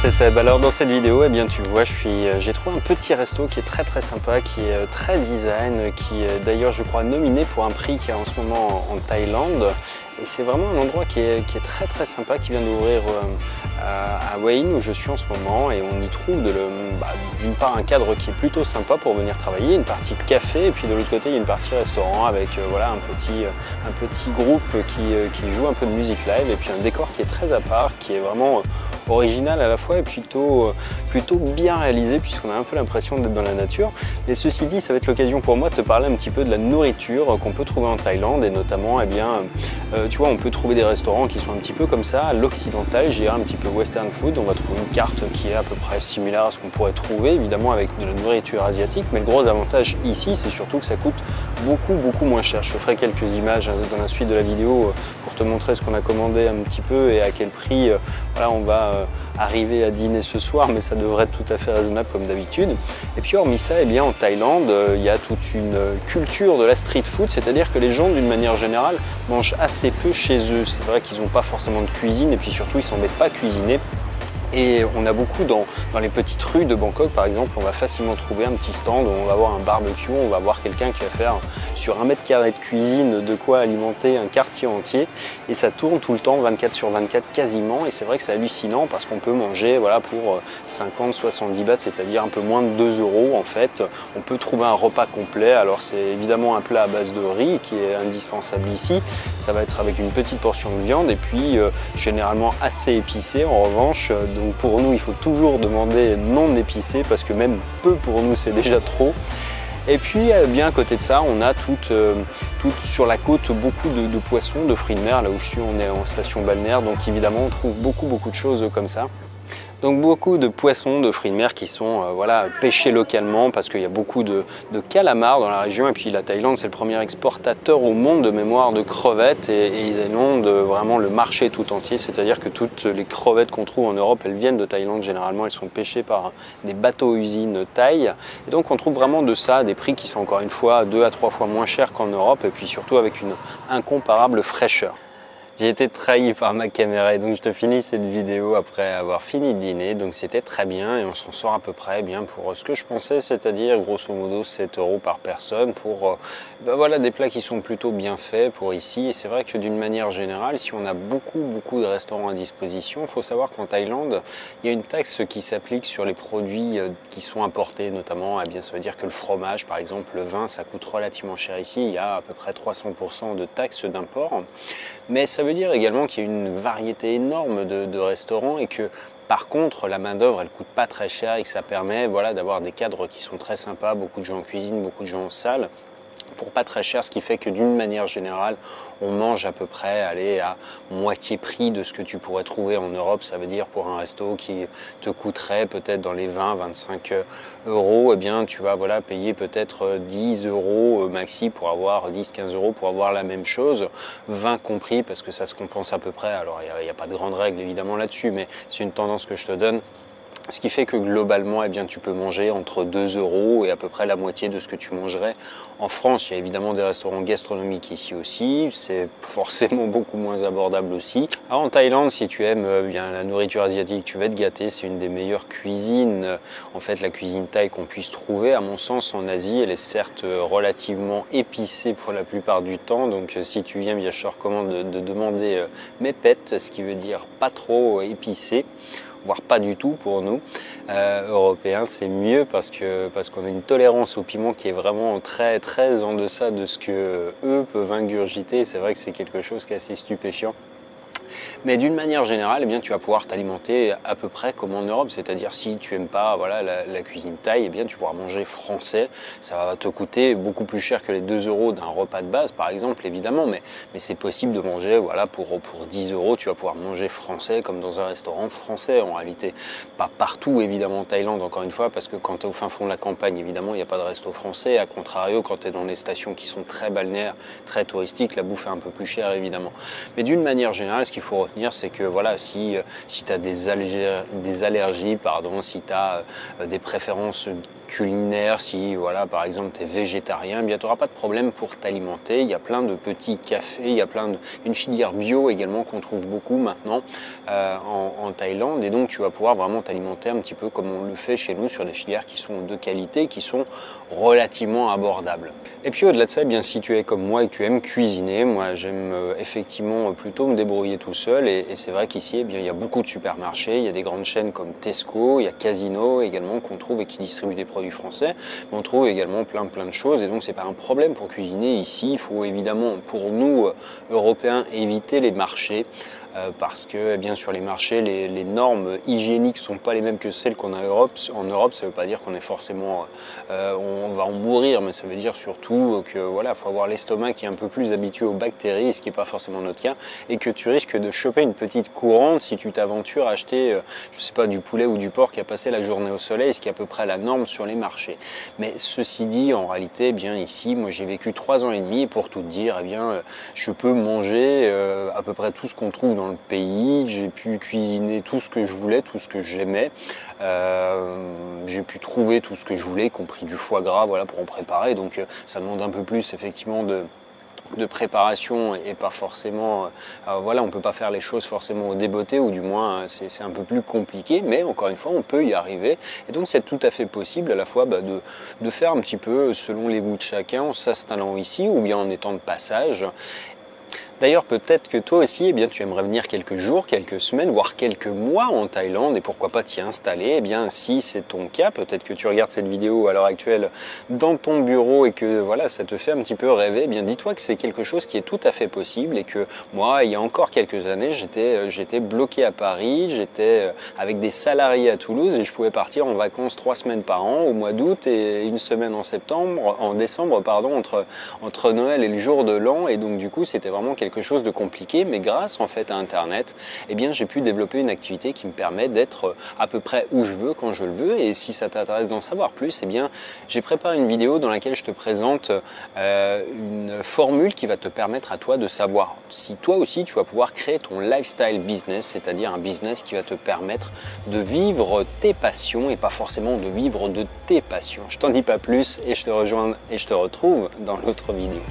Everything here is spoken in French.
c'est Seb. Alors dans cette vidéo, eh bien tu vois, j'ai trouvé un petit resto qui est très sympa, qui est très design, qui est d'ailleurs je crois nominé pour un prix qui est en ce moment en Thaïlande. Et c'est vraiment un endroit qui est très sympa, qui vient d'ouvrir à Hue Hin où je suis en ce moment, et on y trouve d'une part un cadre qui est plutôt sympa pour venir travailler, une partie café, et puis de l'autre côté il y a une partie restaurant avec voilà, un petit groupe qui joue un peu de musique live, et puis un décor qui est très à part, qui est vraiment original à la fois et plutôt bien réalisé, puisqu'on a un peu l'impression d'être dans la nature. Et ceci dit, ça va être l'occasion pour moi de te parler un petit peu de la nourriture qu'on peut trouver en Thaïlande, et notamment, eh bien, tu vois, on peut trouver des restaurants qui sont un petit peu comme ça, à l'occidental, je dirais un petit peu western food. On va trouver une carte qui est à peu près similaire à ce qu'on pourrait trouver, évidemment avec de la nourriture asiatique, mais le gros avantage ici, c'est surtout que ça coûte beaucoup moins cher. Je te ferai quelques images dans la suite de la vidéo pour te montrer ce qu'on a commandé un petit peu et à quel prix voilà, on va arriver à dîner ce soir, mais ça devrait être tout à fait raisonnable comme d'habitude. Et puis hormis ça, eh bien, en Thaïlande, il y a toute une culture de la street food, c'est-à-dire que les gens d'une manière générale mangent assez peu chez eux. C'est vrai qu'ils n'ont pas forcément de cuisine, et puis surtout ils ne s'embêtent pas à cuisiner. Et on a beaucoup dans les petites rues de Bangkok par exemple, on va facilement trouver un petit stand où on va avoir un barbecue, on va voir quelqu'un qui va faire sur 1 mètre carré de cuisine de quoi alimenter un quartier entier, et ça tourne tout le temps 24/24 quasiment, et c'est vrai que c'est hallucinant parce qu'on peut manger voilà, pour 50-70 bahts, c'est-à-dire un peu moins de 2 € en fait. On peut trouver un repas complet. Alors c'est évidemment un plat à base de riz qui est indispensable ici, ça va être avec une petite portion de viande, et puis généralement assez épicé en revanche. Donc pour nous, il faut toujours demander non épicé, parce que même peu pour nous, c'est déjà trop. Et puis bien à côté de ça, on a toute sur la côte beaucoup de poissons, de fruits de mer. Là où je suis, on est en station balnéaire, donc évidemment on trouve beaucoup de choses comme ça. Donc beaucoup de poissons, de fruits de mer qui sont voilà, pêchés localement, parce qu'il y a beaucoup de calamars dans la région, et puis la Thaïlande c'est le premier exportateur au monde de mémoire de crevettes, et ils inondent vraiment le marché tout entier, c'est-à-dire que toutes les crevettes qu'on trouve en Europe, elles viennent de Thaïlande, généralement elles sont pêchées par des bateaux-usines thaï, et donc on trouve vraiment de ça, des prix qui sont encore une fois 2 à 3 fois moins chers qu'en Europe, et puis surtout avec une incomparable fraîcheur. J'ai été trahi par ma caméra, et donc je te finis cette vidéo après avoir fini de dîner, donc c'était très bien, et on s'en sort à peu près bien pour ce que je pensais, c'est-à-dire grosso modo 7 € par personne pour voilà, des plats qui sont plutôt bien faits pour ici. Et c'est vrai que d'une manière générale, si on a beaucoup de restaurants à disposition, il faut savoir qu'en Thaïlande, il y a une taxe qui s'applique sur les produits qui sont importés, notamment, eh bien, ça veut dire que le fromage, par exemple, le vin, ça coûte relativement cher ici, il y a à peu près 300% de taxes d'import. Mais ça veut dire également qu'il y a une variété énorme de restaurants, et que par contre la main d'œuvre elle coûte pas très cher, et que ça permet voilà, d'avoir des cadres qui sont très sympas, beaucoup de gens en cuisine, beaucoup de gens en salle, pour pas très cher, ce qui fait que d'une manière générale on mange à peu près à moitié prix de ce que tu pourrais trouver en Europe. Ça veut dire pour un resto qui te coûterait peut-être dans les 20-25 €, eh bien tu vas voilà, payer peut-être 10 € maxi pour avoir 10-15 € pour avoir la même chose, 20 compris, parce que ça se compense à peu près. Alors il n'y a pas de grande règle évidemment là-dessus, mais c'est une tendance que je te donne. Ce qui fait que globalement, eh bien, tu peux manger entre 2 € et à peu près la moitié de ce que tu mangerais en France. Il y a évidemment des restaurants gastronomiques ici aussi, c'est forcément beaucoup moins abordable aussi. Alors en Thaïlande, si tu aimes bien la nourriture asiatique, tu vas te gâter, c'est une des meilleures cuisines, en fait la cuisine thaï qu'on puisse trouver. À mon sens, en Asie, elle est certes relativement épicée pour la plupart du temps, donc si tu viens, bien, je te recommande de demander mepet, ce qui veut dire pas trop épicé, voire pas du tout pour nous Européens. C'est mieux parce qu'on a une tolérance au piment qui est vraiment très en deçà de ce que eux peuvent ingurgiter. C'est vrai que c'est quelque chose qui est assez stupéfiant. Mais d'une manière générale, eh bien, tu vas pouvoir t'alimenter à peu près comme en Europe, c'est-à-dire si tu n'aimes pas voilà, la cuisine thaï, eh bien, tu pourras manger français. Ça va te coûter beaucoup plus cher que les 2 € d'un repas de base, par exemple, évidemment, mais c'est possible de manger voilà, pour 10 €, tu vas pouvoir manger français comme dans un restaurant français en réalité. Pas partout, évidemment, en Thaïlande, encore une fois, parce que quand tu es au fin fond de la campagne, évidemment, il n'y a pas de resto français. A contrario, quand tu es dans les stations qui sont très balnéaires, très touristiques, la bouffe est un peu plus chère, évidemment. Mais d'une manière générale, ce qu'il faut retenir, c'est que voilà, si tu as des allergies, pardon, si tu as des préférences culinaires, si voilà, par exemple tu es végétarien, eh bien tu n'auras pas de problème pour t'alimenter. Il y a plein de petits cafés, il y a une filière bio également qu'on trouve beaucoup maintenant en Thaïlande, et donc tu vas pouvoir vraiment t'alimenter un petit peu comme on le fait chez nous sur des filières qui sont de qualité, qui sont relativement abordables. Et puis au-delà de ça, eh bien, si tu es comme moi et que tu aimes cuisiner, moi j'aime effectivement plutôt me débrouiller tout seul, et c'est vrai qu'ici eh bien, il y a beaucoup de supermarchés, il y a des grandes chaînes comme Tesco, il y a Casino également qu'on trouve et qui distribue des produits français, mais on trouve également plein de choses, et donc c'est pas un problème pour cuisiner ici. Il faut évidemment pour nous Européens éviter les marchés, parce que eh bien, sur les marchés, les normes hygiéniques sont pas les mêmes que celles qu'on a en Europe. Ça veut pas dire qu'on est forcément, on va en mourir, mais ça veut dire surtout que voilà, faut avoir l'estomac qui est un peu plus habitué aux bactéries, ce qui n'est pas forcément notre cas, et que tu risques de choper une petite courante si tu t'aventures à acheter, je sais pas, du poulet ou du porc qui a passé la journée au soleil, ce qui est à peu près la norme sur les marchés. Mais ceci dit, en réalité, eh bien ici, moi j'ai vécu 3 ans et demi, et pour tout te dire, eh bien, je peux manger à peu près tout ce qu'on trouve dans le pays. J'ai pu cuisiner tout ce que je voulais, tout ce que j'aimais. J'ai pu trouver tout ce que je voulais, y compris du foie gras, voilà, pour en préparer. Donc ça demande un peu plus effectivement de préparation, et pas forcément, voilà, on peut pas faire les choses forcément au débeauté, ou du moins c'est un peu plus compliqué, mais encore une fois on peut y arriver, et donc c'est tout à fait possible à la fois de faire un petit peu selon les goûts de chacun, en s'installant ici ou bien en étant de passage. D'ailleurs, peut-être que toi aussi, eh bien, tu aimerais venir quelques jours, quelques semaines, voire quelques mois en Thaïlande, et pourquoi pas t'y installer. Eh bien, si c'est ton cas, peut-être que tu regardes cette vidéo à l'heure actuelle dans ton bureau et que voilà, ça te fait un petit peu rêver. Eh bien, dis-toi que c'est quelque chose qui est tout à fait possible, et que moi, il y a encore quelques années, j'étais bloqué à Paris, j'étais avec des salariés à Toulouse, et je pouvais partir en vacances 3 semaines par an, au mois d'août, et une semaine en décembre, pardon, entre Noël et le jour de l'an. Et donc du coup, c'était vraiment quelque chose de compliqué, mais grâce en fait à Internet, eh bien j'ai pu développer une activité qui me permet d'être à peu près où je veux, quand je le veux. Et si ça t'intéresse d'en savoir plus, eh bien j'ai préparé une vidéo dans laquelle je te présente une formule qui va te permettre à toi de savoir si toi aussi tu vas pouvoir créer ton lifestyle business, c'est-à-dire un business qui va te permettre de vivre tes passions et pas forcément de vivre de tes passions. Je t'en dis pas plus, et je te retrouve dans l'autre vidéo.